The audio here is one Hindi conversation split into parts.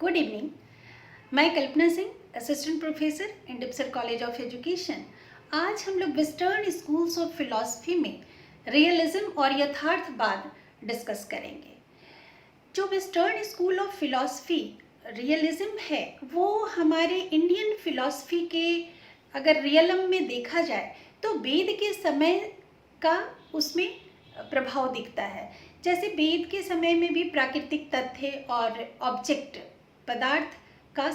Good evening. मैं Kalpana Singh, assistant professor in डिप्सर कॉलेज ऑफ एजुकेशन। आज हम लोग वेस्टर्न स्कूल्स ऑफ फिलॉसफी में रियलिज्म और यथार्थवाद डिस्कस करेंगे। जो western school of philosophy realism है वो हमारे इंडियन फिलॉसफी के अगर रियलम में देखा जाए तो वेद के समय का उसमें प्रभाव दिखता है। जैसे वेद के समय में भी प्राकृतिक तथ्य और ऑब्जेक्ट पदार्थ का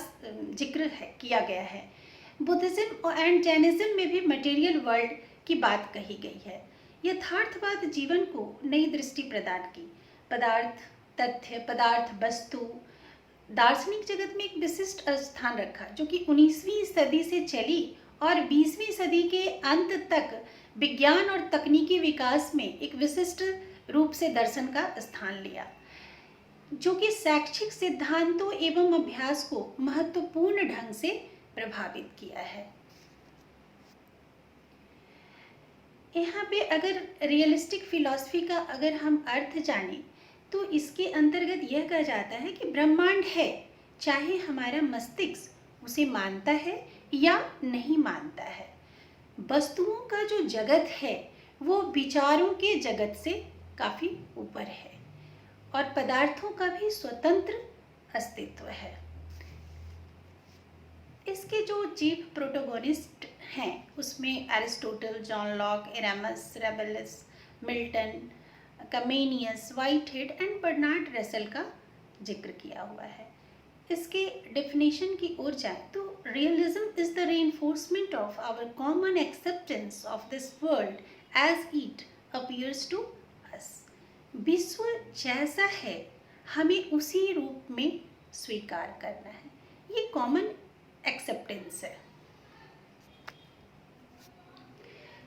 जिक्र किया गया है। बुद्धिज्म एंड जैनिज्म में भी मटेरियल वर्ल्ड की बात कही गई है। यथार्थवाद जीवन को नई दृष्टि प्रदान की। पदार्थ, तथ्य, पदार्थ, वस्तु दार्शनिक जगत में एक विशिष्ट स्थान रखा, जो कि 19वीं सदी से चली और 20वीं सदी के अंत तक विज्ञान और तकनीकी विकास में एक विशिष्ट रूप से दर्शन का स्थान लिया, जो कि शैक्षिक सिद्धांतों एवं अभ्यास को महत्वपूर्ण ढंग से प्रभावित किया है। यहाँ पे अगर रियलिस्टिक फिलॉसफी का अगर हम अर्थ जानें तो इसके अंतर्गत यह कहा जाता है कि ब्रह्मांड है, चाहे हमारा मस्तिष्क उसे मानता है या नहीं मानता है। वस्तुओं का जो जगत है वो विचारों के जगत से काफ़ी ऊपर है और पदार्थों का भी स्वतंत्र अस्तित्व है। इसके जो चीफ प्रोटोगोनिस्ट हैं उसमें Aristotle, John Locke, Erasmus, Rabelais, Milton, Comenius, Whitehead and Bertrand Russell का जिक्र किया हुआ है। इसके डेफिनेशन की ओर जाए तो realism is the reinforcement of our common acceptance of this world as it appears to us. विश्व जैसा है हमें उसी रूप में स्वीकार करना है, ये कॉमन एक्सेप्टेंस है।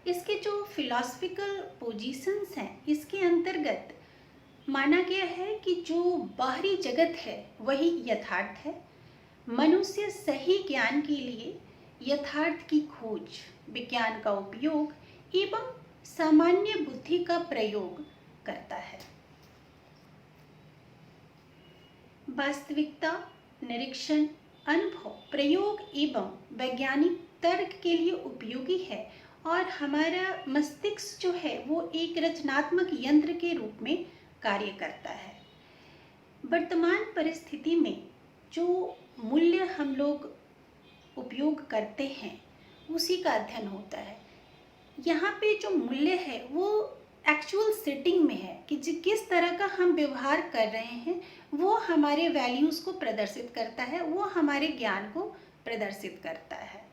इसके जो फिलॉसफिकल पोजीशंस हैं इसके अंतर्गत माना गया है कि जो बाहरी जगत है वही यथार्थ है। मनुष्य सही ज्ञान के लिए यथार्थ की खोज, विज्ञान का उपयोग एवं सामान्य बुद्धि का प्रयोग करता है। वास्तविकता, निरीक्षण, अनुभव, प्रयोग एवं वैज्ञानिक तर्क के लिए उपयोगी है और हमारा मस्तिष्क जो है वो एक रचनात्मक यंत्र के रूप में कार्य करता है। वर्तमान परिस्थिति में जो मूल्य हम लोग उपयोग करते हैं उसी का अध्ययन होता है। यहाँ पे जो मूल्य है वो एक्चुअल सेटिंग में है कि किस तरह का हम व्यवहार कर रहे हैं, वो हमारे वैल्यूज़ को प्रदर्शित करता है, वो हमारे ज्ञान को प्रदर्शित करता है।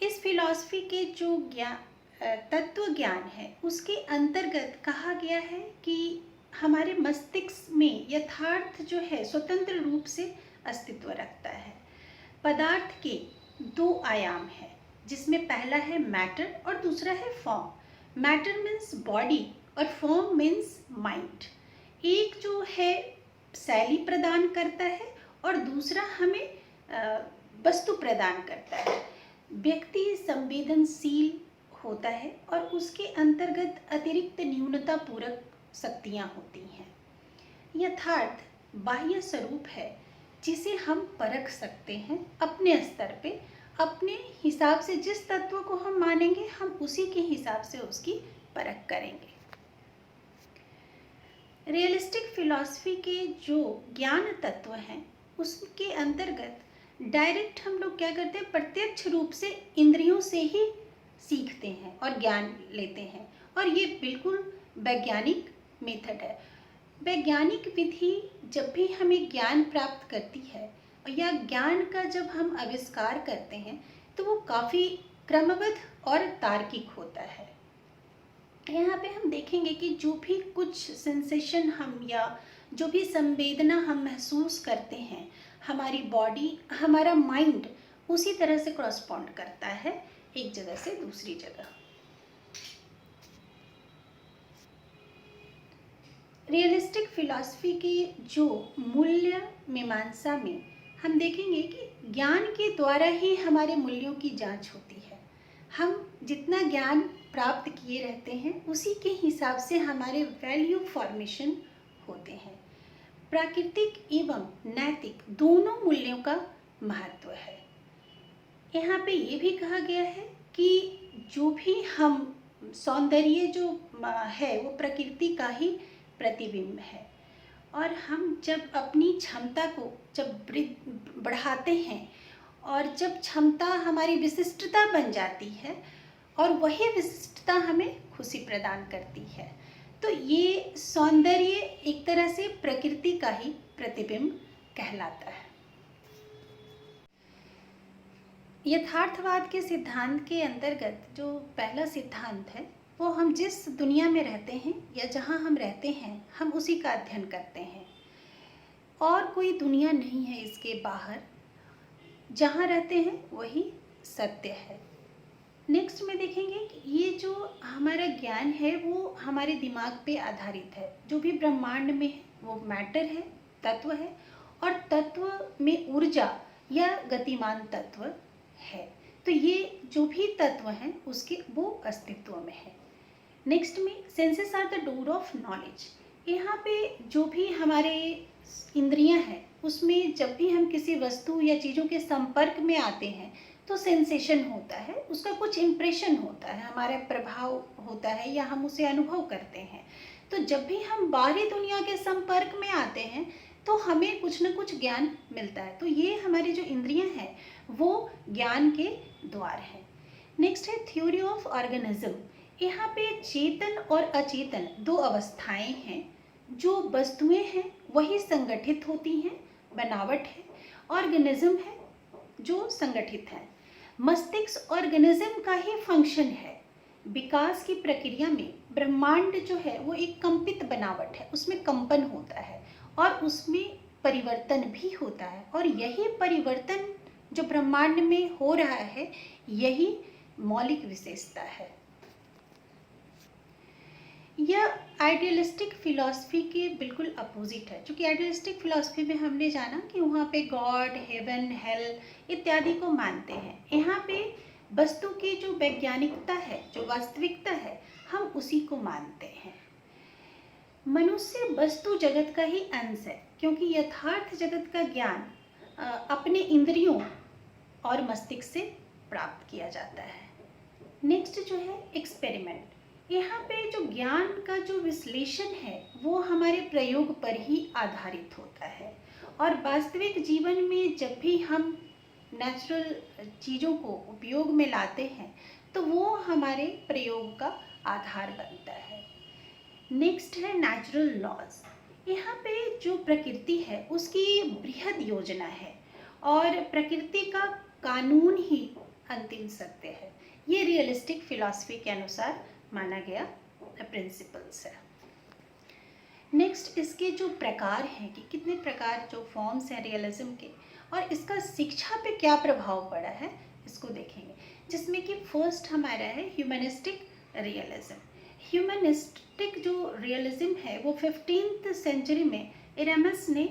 इस फिलॉसफी के जो तत्व ज्ञान है उसके अंतर्गत कहा गया है कि हमारे मस्तिष्क में यथार्थ जो है स्वतंत्र रूप से अस्तित्व रखता है। पदार्थ के दो आयाम हैं, जिसमें पहला है मैटर और दूसरा है फॉर्म। मैटर मीन्स बॉडी और फॉर्म मीन्स माइंड। एक जो है शैली प्रदान करता है और दूसरा हमें वस्तु प्रदान करता है। व्यक्ति संवेदनशील होता है और उसके अंतर्गत अतिरिक्त न्यूनता पूरक शक्तियाँ होती हैं। यथार्थ बाह्य स्वरूप है जिसे हम परख सकते हैं अपने स्तर पे, अपने हिसाब से। जिस तत्व को हम मानेंगे हम उसी के हिसाब से उसकी परख करेंगे। रियलिस्टिक फिलॉसफी के जो ज्ञान तत्व हैं उसके अंतर्गत डायरेक्ट हम लोग क्या करते हैं, प्रत्यक्ष रूप से इंद्रियों से ही सीखते हैं और ज्ञान लेते हैं, और ये बिल्कुल वैज्ञानिक मेथड है। वैज्ञानिक विधि जब भी हमें ज्ञान प्राप्त करती है या ज्ञान का जब हम आविष्कार करते हैं तो वो काफ़ी क्रमबद्ध और तार्किक होता है। यहाँ पे हम देखेंगे कि जो भी कुछ सेंसेशन हम या जो भी संवेदना हम महसूस करते हैं, हमारी बॉडी, हमारा माइंड उसी तरह से कॉरस्पॉन्ड करता है एक जगह से दूसरी जगह। रियलिस्टिक फिलॉसफी की जो मूल्य मीमांसा में हम देखेंगे कि ज्ञान के द्वारा ही हमारे मूल्यों की जांच होती है। हम जितना ज्ञान प्राप्त किए रहते हैं उसी के हिसाब से हमारे वैल्यू फॉर्मेशन होते हैं। प्राकृतिक एवं नैतिक दोनों मूल्यों का महत्व है। यहाँ पे ये भी कहा गया है कि जो भी हम सौंदर्य जो है वो प्रकृति का ही प्रतिबिंब है, और हम जब अपनी क्षमता को जब बढ़ाते हैं और जब क्षमता हमारी विशिष्टता बन जाती है और वही विशिष्टता हमें खुशी प्रदान करती है, तो ये सौंदर्य एक तरह से प्रकृति का ही प्रतिबिंब कहलाता है। यथार्थवाद के सिद्धांत के अंतर्गत जो पहला सिद्धांत है वो हम जिस दुनिया में रहते हैं या जहाँ हम रहते हैं हम उसी का अध्ययन करते हैं, और कोई दुनिया नहीं है इसके बाहर, जहाँ रहते हैं वही सत्य है। नेक्स्ट में देखेंगे कि ये जो हमारा ज्ञान है वो हमारे दिमाग पे आधारित है। जो भी ब्रह्मांड में है वो मैटर है, तत्व है, और तत्व में ऊर्जा या गतिमान तत्व है। तो ये जो भी तत्व हैं उसके वो अस्तित्व में है। नेक्स्ट में senses are the door of knowledge. यहाँ पे जो भी हमारे इंद्रियां हैं उसमें जब भी हम किसी वस्तु या चीज़ों के संपर्क में आते हैं तो सेंसेशन होता है, उसका कुछ इम्प्रेशन होता है, हमारा प्रभाव होता है या हम उसे अनुभव करते हैं। तो जब भी हम बाहरी दुनिया के संपर्क में आते हैं तो हमें कुछ न कुछ ज्ञान मिलता है। तो ये हमारी जो इंद्रियां हैं वो ज्ञान के द्वार हैं। नेक्स्ट है थ्योरी ऑफ ऑर्गेनिज्म। यहाँ पे चेतन और अचेतन दो अवस्थाएं हैं। जो वस्तुएं हैं वही संगठित होती हैं, बनावट है। ऑर्गेनिज्म है जो संगठित है। मस्तिष्क ऑर्गेनिज्म का ही फंक्शन है। विकास की प्रक्रिया में ब्रह्मांड जो है वो एक कंपित बनावट है, उसमें कंपन होता है और उसमें परिवर्तन भी होता है, और यही परिवर्तन जो ब्रह्मांड में हो रहा है यही मौलिक विशेषता है। यह आइडियलिस्टिक फिलॉसफी के बिल्कुल अपोजिट है। क्योंकि आइडियलिस्टिक फिलॉसफी में हमने जाना कि वहाँ पे गॉड, हेवन, हेल इत्यादि को मानते हैं। यहाँ पे वस्तु की जो वैज्ञानिकता है, जो वास्तविकता है, हम उसी को मानते हैं। मनुष्य वस्तु जगत का ही अंश है, क्योंकि यथार्थ जगत का ज्ञान अपने इंद्रियों और मस्तिष्क से प्राप्त किया जाता है। नेक्स्ट जो है एक्सपेरिमेंट। यहाँ पे जो ज्ञान का जो विश्लेषण है वो हमारे प्रयोग पर ही आधारित होता है, और वास्तविक जीवन में जब भी हम नेचुरल चीज़ों को उपयोग में लाते हैं तो वो हमारे प्रयोग का आधार बनता है। नेक्स्ट है नेचुरल लॉज। यहाँ पे जो प्रकृति है उसकी बृहद योजना है और प्रकृति का कानून ही अंतिम सत्य है। ये रियलिस्टिक फिलॉसफी के अनुसार माना गया प्रिंसिपल्स है। नेक्स्ट इसके जो प्रकार हैं कि कितने प्रकार जो फॉर्म्स हैं रियलिज्म के, और इसका शिक्षा पे क्या प्रभाव पड़ा है इसको देखेंगे, जिसमें कि फर्स्ट हमारा है ह्यूमनिस्टिक रियलिज्म। ह्यूमनिस्टिक जो रियलिज्म है वो 15th सेंचुरी में इरेमस ने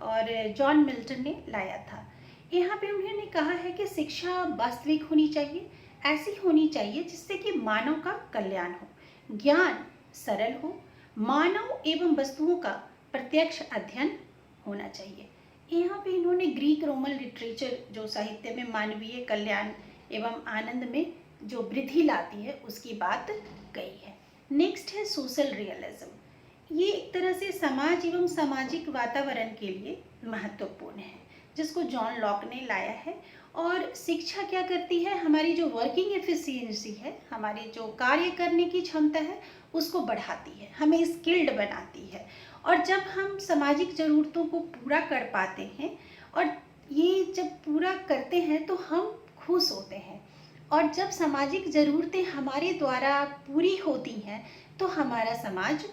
और जॉन मिल्टन ने लाया था। यहाँ पे उन्होंने कहा है कि शिक्षा वास्तविक होनी चाहिए, ऐसी होनी चाहिए जिससे कि मानव का कल्याण हो, ज्ञान सरल हो, मानव एवं वस्तुओं का प्रत्यक्ष अध्ययन होना चाहिए। यहाँ पे इन्होंने ग्रीक रोमन लिटरेचर जो साहित्य में मानवीय कल्याण एवं आनंद में जो वृद्धि लाती है उसकी बात कही है। नेक्स्ट है सोशल रियलिज्म। ये एक तरह से समाज एवं सामाजिक वातावरण के लिए महत्वपूर्ण है, जिसको जॉन लॉक ने लाया है। और शिक्षा क्या करती है, हमारी जो वर्किंग एफिशिएंसी है, हमारी जो कार्य करने की क्षमता है उसको बढ़ाती है, हमें स्किल्ड बनाती है। और जब हम सामाजिक ज़रूरतों को पूरा कर पाते हैं और ये जब पूरा करते हैं तो हम खुश होते हैं, और जब सामाजिक ज़रूरतें हमारे द्वारा पूरी होती हैं तो हमारा समाज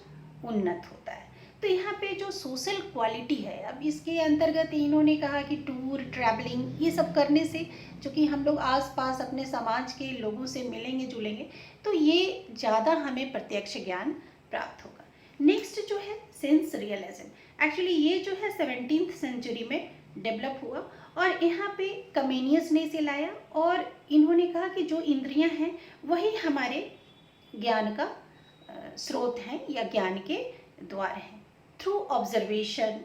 उन्नत होता है। तो यहाँ पे जो सोशल क्वालिटी है, अब इसके अंतर्गत इन्होंने कहा कि टूर, ट्रैवलिंग ये सब करने से जो कि हम लोग आसपास अपने समाज के लोगों से मिलेंगे जुलेंगे तो ये ज़्यादा हमें प्रत्यक्ष ज्ञान प्राप्त होगा। नेक्स्ट जो है सेंस रियलिज्म। एक्चुअली ये जो है 17th सेंचुरी में डेवलप हुआ, और यहाँ पे कमेनियस ने इसे लाया, और इन्होंने कहा कि जो इंद्रियां हैं वही हमारे ज्ञान का स्रोत हैं या ज्ञान के द्वार हैं। थ्रू ऑब्जर्वेशन,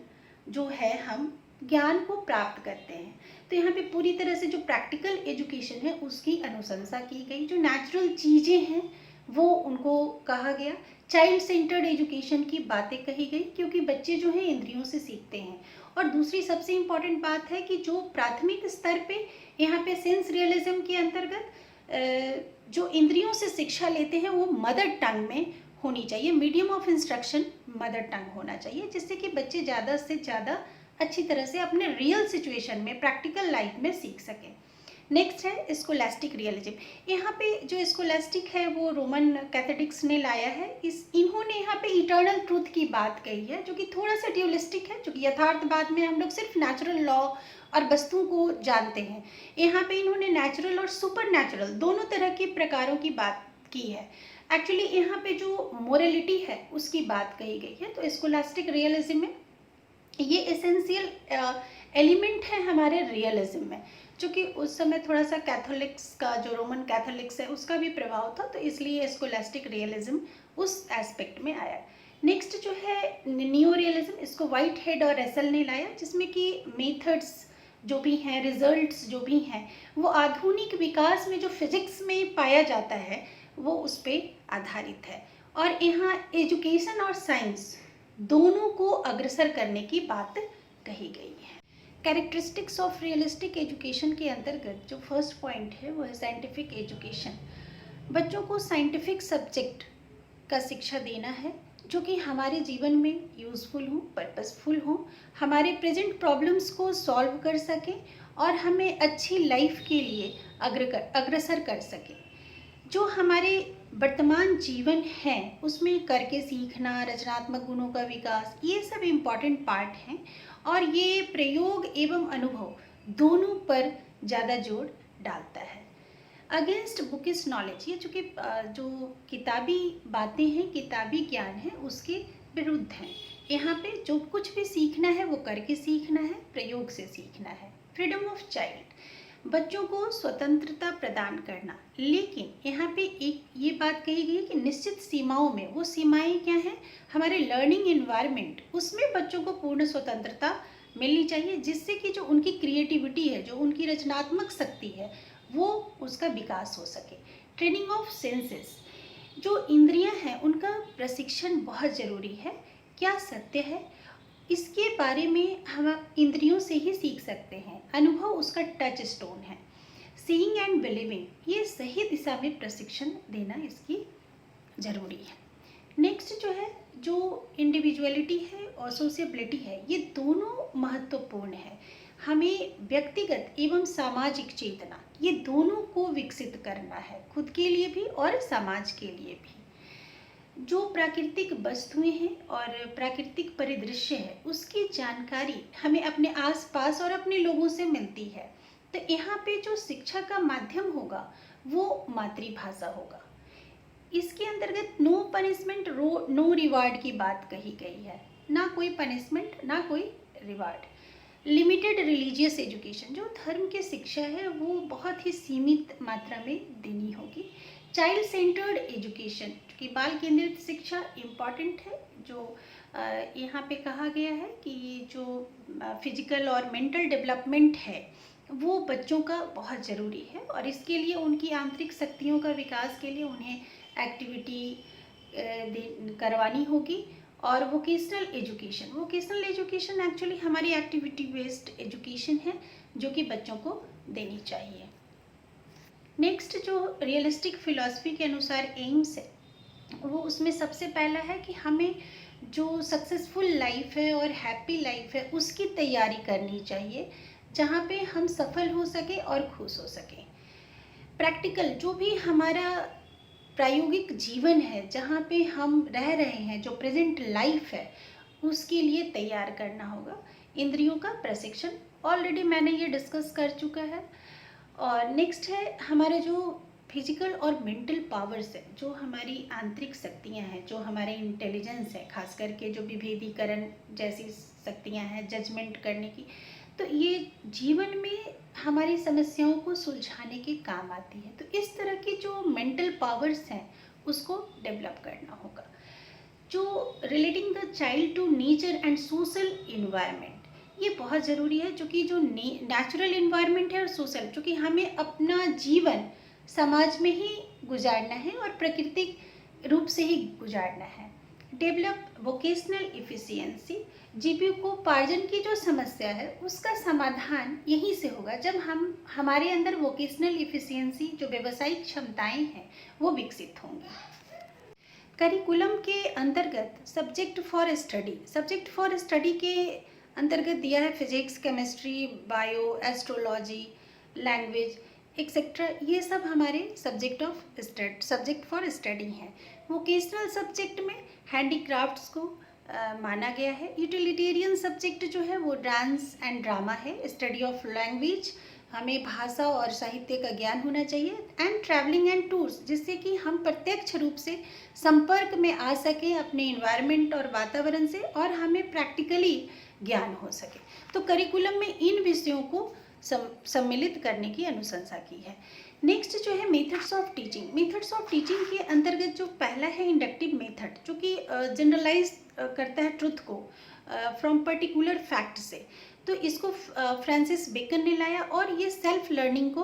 जो है हम ज्ञान को प्राप्त करते हैं। तो यहाँ पे पूरी तरह से जो प्रैक्टिकल एजुकेशन है उसकी अनुशंसा की गई, जो नेचुरल चीज़ें हैं वो उनको कहा गया। चाइल्ड सेंटर्ड एजुकेशन की बातें कही गई, क्योंकि बच्चे जो हैं इंद्रियों से सीखते हैं। और दूसरी सबसे इम्पॉर्टेंट बात है कि जो प्राथमिक स्तर पे यहाँ पे सेंस रियलिज्म के अंतर्गत जो इंद्रियों से शिक्षा लेते हैं वो मदर टंग में होनी चाहिए, medium of instruction mother tongue होना चाहिए, जिससे कि बच्चे ज़्यादा से ज़्यादा अच्छी तरह से अपने रियल सिचुएशन में, प्रैक्टिकल लाइफ में सीख सकें। नेक्स्ट है स्कोलास्टिक रियलिज्म। यहाँ पे जो स्कोलास्टिक है वो रोमन कैथोलिक्स ने लाया है। इन्होंने यहाँ पे इटर्नल ट्रूथ की बात कही है, जो कि थोड़ा सा ड्यूलिस्टिक है, जो कि यथार्थवाद में हम लोग सिर्फ नेचुरल लॉ और वस्तुओं को जानते हैं। यहाँ पे इन्होंने नेचुरल और सुपर नेचुरल दोनों तरह के प्रकारों की बात की है। एक्चुअली यहाँ पे जो मोरलिटी है उसकी बात कही गई है। तो स्कोलास्टिक रियलिज्म में ये एसेंशियल एलिमेंट है हमारे रियलिज्म में, जो कि उस समय थोड़ा सा कैथोलिक्स का, जो रोमन कैथोलिक्स है उसका भी प्रभाव था, तो इसलिए स्कोलास्टिक रियलिज्म उस एस्पेक्ट में आया। नेक्स्ट जो है न्यू रियलिज्म, इसको व्हाइट हेड और रसेल ने लाया, जिसमें कि मेथड्स जो भी हैं, रिजल्ट्स जो भी हैं, वो आधुनिक विकास में जो फिजिक्स में पाया जाता है वो उस पर आधारित है। और यहाँ एजुकेशन और साइंस दोनों को अग्रसर करने की बात कही गई है। कैरेक्टरिस्टिक्स ऑफ रियलिस्टिक एजुकेशन के अंतर्गत जो फर्स्ट पॉइंट है वो है साइंटिफिक एजुकेशन। बच्चों को साइंटिफिक सब्जेक्ट का शिक्षा देना है, जो कि हमारे जीवन में यूज़फुल हो, पर्पसफुल हो, हमारे प्रेजेंट प्रॉब्लम्स को सॉल्व कर सके और हमें अच्छी लाइफ के लिए अग्रसर कर सके। जो हमारे वर्तमान जीवन है उसमें करके सीखना, रचनात्मक गुणों का विकास, ये सब इम्पॉर्टेंट पार्ट हैं। और ये प्रयोग एवं अनुभव दोनों पर ज़्यादा जोर डालता है। अगेंस्ट बुकिश नॉलेज, ये चूँकि जो किताबी बातें हैं, किताबी ज्ञान है, उसके विरुद्ध हैं। यहाँ पे जो कुछ भी सीखना है वो करके सीखना है, प्रयोग से सीखना है। फ्रीडम ऑफ चाइल्ड, बच्चों को स्वतंत्रता प्रदान करना, लेकिन यहाँ पे एक ये बात कही गई है कि निश्चित सीमाओं में। वो सीमाएं क्या हैं? हमारे लर्निंग एनवायरनमेंट, उसमें बच्चों को पूर्ण स्वतंत्रता मिलनी चाहिए, जिससे कि जो उनकी क्रिएटिविटी है, जो उनकी रचनात्मक शक्ति है, वो उसका विकास हो सके। ट्रेनिंग ऑफ सेंसेस, जो इंद्रियां हैं उनका प्रशिक्षण बहुत ज़रूरी है। क्या सत्य है इसके बारे में हम इंद्रियों से ही सीख सकते हैं। अनुभव उसका टच स्टोन है। सीइंग एंड बिलीविंग, ये सही दिशा में प्रशिक्षण देना इसकी ज़रूरी है। नेक्स्ट जो है, जो इंडिविजुअलिटी है और सोशियबिलिटी है, ये दोनों महत्वपूर्ण है। हमें व्यक्तिगत एवं सामाजिक चेतना, ये दोनों को विकसित करना है, खुद के लिए भी और समाज के लिए भी। जो प्राकृतिक वस्तुएं हैं और प्राकृतिक परिदृश्य है, उसकी जानकारी हमें अपने आसपास और अपने लोगों से मिलती है। तो यहाँ पे जो शिक्षा का माध्यम होगा वो मातृभाषा होगा। इसके अंतर्गत नो पनिशमेंट नो रिवार्ड की बात कही गई है, ना कोई पनिशमेंट ना कोई रिवार्ड। लिमिटेड रिलीजियस एजुकेशन, जो धर्म की शिक्षा है वो बहुत ही सीमित मात्रा में देनी होगी। चाइल्ड सेंटर्ड एजुकेशन, कि बाल केंद्रित शिक्षा इम्पॉर्टेंट है। जो यहाँ पे कहा गया है कि जो फिजिकल और मेंटल डेवलपमेंट है वो बच्चों का बहुत ज़रूरी है, और इसके लिए उनकी आंतरिक शक्तियों का विकास के लिए उन्हें एक्टिविटी करवानी होगी। और वोकेशनल एजुकेशन एक्चुअली हमारी एक्टिविटी बेस्ड एजुकेशन है, जो कि बच्चों को देनी चाहिए। नेक्स्ट जो रियलिस्टिक फिलॉसफी के अनुसार एम्स है, वो उसमें सबसे पहला है कि हमें जो सक्सेसफुल लाइफ है और हैप्पी लाइफ है उसकी तैयारी करनी चाहिए, जहाँ पे हम सफल हो सके और खुश हो सकें। प्रैक्टिकल, जो भी हमारा प्रायोगिक जीवन है, जहाँ पे हम रह रहे हैं, जो प्रेजेंट लाइफ है, उसके लिए तैयार करना होगा। इंद्रियों का प्रशिक्षण ऑलरेडी मैंने ये डिस्कस कर चुका है। और नेक्स्ट है हमारे जो फिजिकल और मेंटल पावर्स है, जो हमारी आंतरिक शक्तियां हैं, जो हमारे इंटेलिजेंस है, खास करके जो विभेदीकरण जैसी शक्तियां हैं, जजमेंट करने की, तो ये जीवन में हमारी समस्याओं को सुलझाने के काम आती है। तो इस तरह की जो मेंटल पावर्स हैं उसको डेवलप करना होगा। जो relating the child to nature and social environment, ये बहुत ज़रूरी है, क्योंकि जो नेचुरल इन्वायरमेंट है और सोशल, क्योंकि हमें अपना जीवन समाज में ही गुजारना है और प्राकृतिक रूप से ही गुजारना है। डेवलप वोकेशनल इफ़िशियंसी, जीविकोपार्जन की जो समस्या है उसका समाधान यहीं से होगा जब हमारे अंदर वोकेशनल इफ़िशियंसी, जो व्यावसायिक क्षमताएं हैं, वो विकसित होंगी। करिकुलम के अंतर्गत सब्जेक्ट फॉर स्टडी के अंतर्गत दिया है physics, chemistry, bio, astrology, language etcetera, ये सब हमारे सब्जेक्ट फॉर स्टडी हैं। वोकेशनल सब्जेक्ट में हैंडीक्राफ्ट्स को माना गया है। यूटिलिटेरियन सब्जेक्ट जो है वो डांस एंड ड्रामा है। स्टडी ऑफ लैंग्वेज, हमें भाषा और साहित्य का ज्ञान होना चाहिए। एंड ट्रैवलिंग एंड टूर्स, जिससे कि हम प्रत्यक्ष रूप से संपर्क में आ सकें अपने इन्वायरमेंट और वातावरण से, और हमें प्रैक्टिकली ज्ञान हो सके। तो करिकुलम में इन विषयों को सम्मिलित करने की अनुशंसा की है। नेक्स्ट जो है मेथड्स ऑफ टीचिंग के अंतर्गत जो पहला है इंडक्टिव मेथड, जो कि जनरलाइज करता है ट्रुथ को फ्रॉम पर्टिकुलर फैक्ट से, तो इसको फ्रांसिस बेकन ने लाया और ये सेल्फ लर्निंग को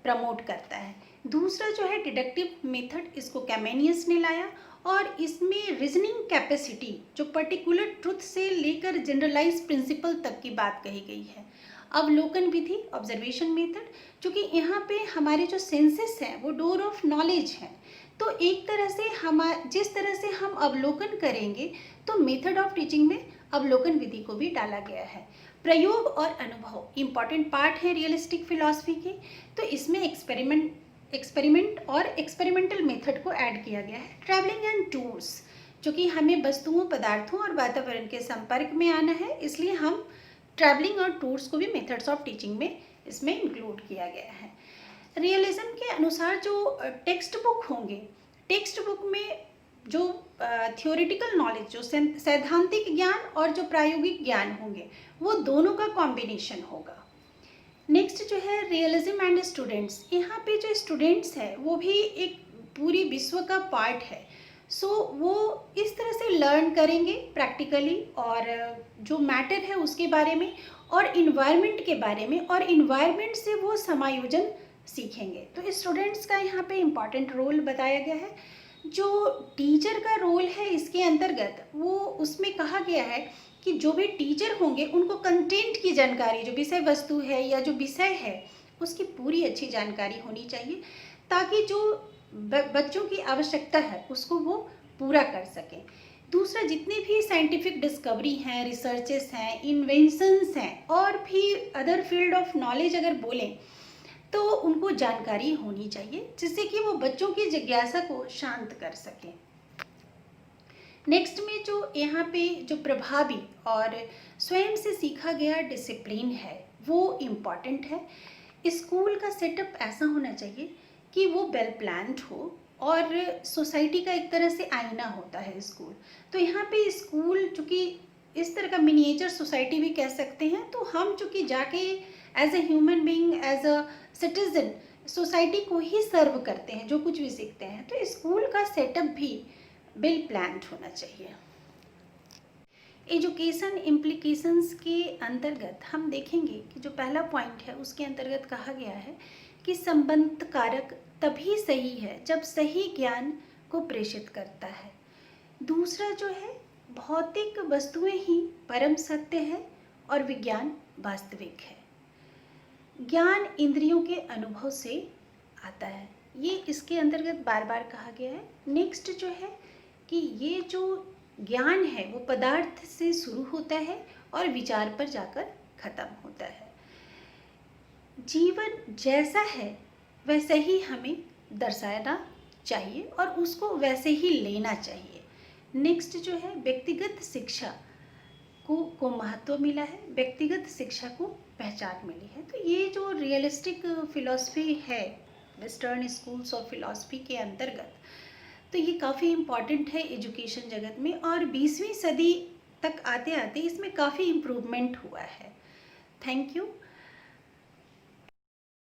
प्रमोट करता है। दूसरा जो है डिडक्टिव मेथड, इसको कैमेनियस ने लाया और इसमें रीजनिंग कैपेसिटी, जो पर्टिकुलर ट्रुथ से लेकर जनरलाइज प्रिंसिपल तक की बात कही गई है। अवलोकन विधि, ऑब्जर्वेशन मेथड, क्योंकि यहाँ पे हमारे जो सेंसेस हैं वो डोर ऑफ नॉलेज हैं, तो एक तरह से जिस तरह से हम अवलोकन करेंगे, तो मेथड ऑफ टीचिंग में अवलोकन विधि को भी डाला गया है। प्रयोग और अनुभव इम्पॉर्टेंट पार्ट है रियलिस्टिक फिलॉसफी के, तो इसमें एक्सपेरिमेंट और एक्सपेरिमेंटल मेथड को ऐड किया गया है। ट्रैवलिंग एंड टूर्स, जो कि हमें वस्तुओं, पदार्थों और वातावरण के संपर्क में आना है, इसलिए हम ट्रैवलिंग और टूर्स को भी मेथड्स ऑफ टीचिंग में इसमें इंक्लूड किया गया है। रियलिज्म के अनुसार जो टेक्स्ट बुक होंगे, टेक्स्ट बुक में जो थियोरिटिकल नॉलेज, जो सैद्धांतिक ज्ञान और जो प्रायोगिक ज्ञान होंगे, वो दोनों का कॉम्बिनेशन होगा। नेक्स्ट जो है रियलिज्म एंड स्टूडेंट्स, यहाँ पे जो स्टूडेंट्स हैं वो भी एक पूरी विश्व का पार्ट है। सो वो इस तरह से लर्न करेंगे प्रैक्टिकली, और जो मैटर है उसके बारे में और इन्वायरमेंट के बारे में, और इन्वायरमेंट से वो समायोजन सीखेंगे। तो स्टूडेंट्स का यहाँ पे इम्पॉर्टेंट रोल बताया गया है। जो टीचर का रोल है इसके अंतर्गत, वो उसमें कहा गया है कि जो भी टीचर होंगे उनको कंटेंट की जानकारी, जो विषय वस्तु है या जो विषय है उसकी पूरी अच्छी जानकारी होनी चाहिए, ताकि जो बच्चों की आवश्यकता है उसको वो पूरा कर सकें। दूसरा, जितने भी साइंटिफिक डिस्कवरी हैं, रिसर्चेस हैं, इन्वेंशंस हैं और भी अदर फील्ड ऑफ नॉलेज अगर बोलें, तो उनको जानकारी होनी चाहिए, जिससे कि वो बच्चों की जिज्ञासा को शांत कर सकें। नेक्स्ट में जो यहाँ पे जो प्रभावी और स्वयं से सीखा गया डिसिप्लिन है वो इम्पॉर्टेंट है। स्कूल का सेटअप ऐसा होना चाहिए कि वो वेल प्लान्ड हो, और सोसाइटी का एक तरह से आईना होता है स्कूल। तो यहाँ पे स्कूल चूँकि इस तरह का मिनिएचर सोसाइटी भी कह सकते हैं, तो हम चूँकि जाके as a human being, as a citizen, society को ही सर्व करते हैं, जो कुछ भी सीखते हैं, तो स्कूल का सेटअप भी वेल प्लान्ड होना चाहिए। एजुकेशन इम्प्लीकेशंस के अंतर्गत हम देखेंगे कि जो पहला पॉइंट है उसके अंतर्गत कहा गया है कि संबंध कारक तभी सही है जब सही ज्ञान को प्रेषित करता है। दूसरा जो है, भौतिक वस्तुएं ही परम सत्य है और विज्ञान वास्तविक है। ज्ञान इंद्रियों के अनुभव से आता है, ये इसके अंतर्गत बार बार कहा गया है। नेक्स्ट जो है कि ये जो ज्ञान है वो पदार्थ से शुरू होता है और विचार पर जाकर खत्म होता है। जीवन जैसा है वैसा ही हमें दर्शाना चाहिए और उसको वैसे ही लेना चाहिए। नेक्स्ट जो है, व्यक्तिगत शिक्षा को महत्व मिला है, व्यक्तिगत शिक्षा को पहचान मिली है। तो ये जो रियलिस्टिक फिलॉसफी है वेस्टर्न स्कूल्स ऑफ फिलॉसफी के अंतर्गत, तो ये काफ़ी इम्पॉर्टेंट है एजुकेशन जगत में, और 20वीं सदी तक आते आते इसमें काफ़ी इम्प्रूवमेंट हुआ है। Thank you.